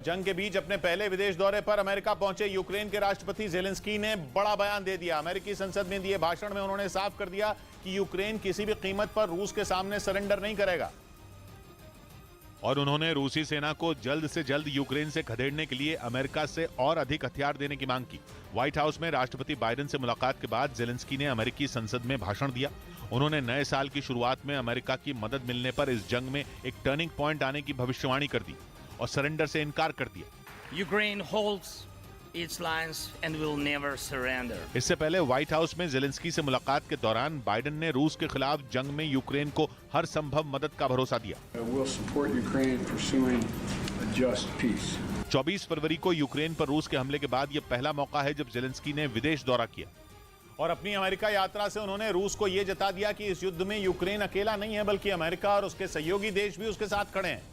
जंग के बीच अपने पहले विदेश दौरे पर अमेरिका पहुंचे यूक्रेन के राष्ट्रपति ज़ेलेंस्की ने बड़ा बयान दे दिया। अमेरिकी संसद में दिए भाषण में उन्होंने साफ कर दिया कि यूक्रेन किसी भी कीमत पर रूस के सामने सरेंडर नहीं करेगा और उन्होंने रूसी सेना को जल्द से जल्द यूक्रेन से खदेड़ने के लिए अमेरिका से और अधिक हथियार देने की मांग की। व्हाइट हाउस में राष्ट्रपति बाइडेन से मुलाकात के बाद ज़ेलेंस्की ने अमेरिकी संसद में भाषण दिया। उन्होंने नए साल की शुरुआत में अमेरिका की मदद मिलने पर इस जंग में एक टर्निंग पॉइंट आने की भविष्यवाणी कर दी और सरेंडर से इनकार कर दिया। Ukraine holds its lines and will never surrender. इससे पहले व्हाइट हाउस में ज़ेलेंस्की से मुलाकात के दौरान बाइडेन ने रूस के खिलाफ जंग में यूक्रेन को हर संभव मदद का भरोसा दिया। We'll support Ukraine pursuing a just peace. 24 फरवरी को यूक्रेन पर रूस के हमले के बाद यह पहला मौका है जब ज़ेलेंस्की ने विदेश दौरा किया और अपनी अमेरिका यात्रा से उन्होंने रूस को यह जता दिया कि इस युद्ध में यूक्रेन अकेला नहीं है, बल्कि अमेरिका और उसके सहयोगी देश भी उसके साथ खड़े हैं।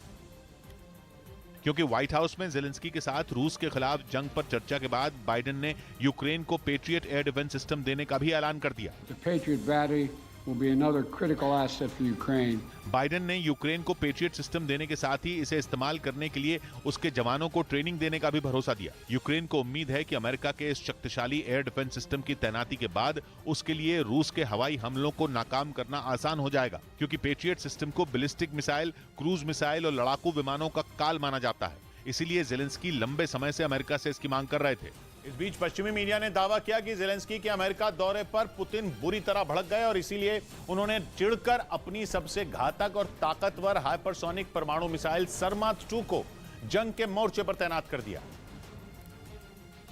क्योंकि व्हाइट हाउस में ज़ेलेंस्की के साथ रूस के खिलाफ जंग पर चर्चा के बाद बाइडेन ने यूक्रेन को पेट्रियट एयर डिफेंस सिस्टम देने का भी ऐलान कर दिया। The Patriot battery will be another critical asset for Ukraine. Biden ने यूक्रेन को पेट्रियट सिस्टम देने के साथ ही इसे इस्तेमाल करने के लिए उसके जवानों को ट्रेनिंग देने का भी भरोसा दिया। यूक्रेन को उम्मीद है कि अमेरिका के इस शक्तिशाली एयर डिफेंस सिस्टम की तैनाती के बाद उसके लिए रूस के हवाई हमलों को नाकाम करना आसान हो जाएगा, क्योंकि पेट्रियट सिस्टम को बैलिस्टिक मिसाइल, क्रूज मिसाइल और लड़ाकू विमानों का काल माना जाता है। इसीलिए ज़ेलेंस्की लंबे समय से अमेरिका से इसकी मांग कर रहे थे। इस बीच पश्चिमी मीडिया ने दावा किया कि ज़ेलेंस्की के अमेरिका दौरे पर पुतिन बुरी तरह भड़क गए और इसीलिए उन्होंने चिढ़कर अपनी सबसे घातक और ताकतवर हाइपरसोनिक परमाणु मिसाइल सरमात 2 को जंग के मोर्चे पर तैनात कर दिया,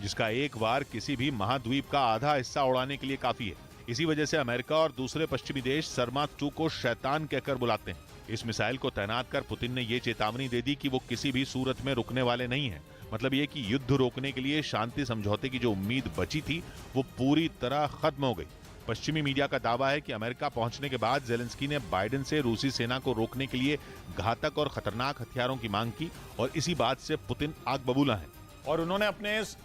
जिसका एक बार किसी भी महाद्वीप का आधा हिस्सा उड़ाने के लिए काफी है। इसी वजह से अमेरिका और दूसरे पश्चिमी देश सरमात 2 को शैतान कहकर बुलाते हैं। इस मिसाइल को तैनात कर पुतिन ने यह चेतावनी दे दी कि वो किसी भी सूरत में रुकने वाले नहीं हैं। मतलब ये कि युद्ध रोकने के लिए शांति समझौते की जो उम्मीद बची थी वो पूरी तरह खत्म हो गई। पश्चिमी मीडिया का दावा है कि अमेरिका पहुंचने के बाद ज़ेलेंस्की ने बाइडेन से रूसी सेना को रोकने के लिए घातक और खतरनाक हथियारों की मांग की और इसी बात से पुतिन आग बबूला है और उन्होंने अपने इस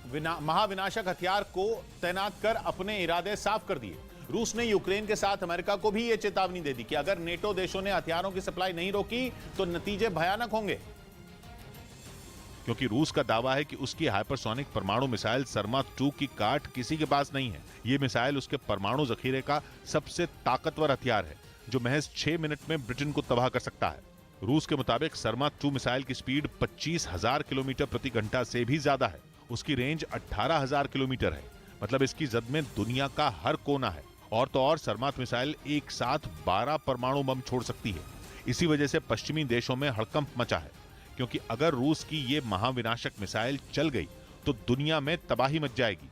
महाविनाशक हथियार को तैनात कर अपने इरादे साफ कर दिए। रूस ने यूक्रेन के साथ अमेरिका को भी यह चेतावनी दे दी कि अगर नेटो देशों ने हथियारों की सप्लाई नहीं रोकी तो नतीजे भयानक होंगे, क्योंकि रूस का दावा है कि उसकी हाइपरसोनिक परमाणु मिसाइल सरमात 2 की काट किसी के पास नहीं है। यह मिसाइल उसके परमाणु जखीरे का सबसे ताकतवर हथियार है जो महज 6 मिनट में ब्रिटेन को तबाह कर सकता है। रूस के मुताबिक सरमात 2 मिसाइल की स्पीड 25,000 किलोमीटर प्रति घंटा से भी ज्यादा है। उसकी रेंज 18,000 किलोमीटर है। मतलब इसकी जद में दुनिया का हर कोना है। और तो और सरमात मिसाइल एक साथ 12 परमाणु बम छोड़ सकती है। इसी वजह से पश्चिमी देशों में हड़कंप मचा है, क्योंकि अगर रूस की ये महाविनाशक मिसाइल चल गई तो दुनिया में तबाही मच जाएगी।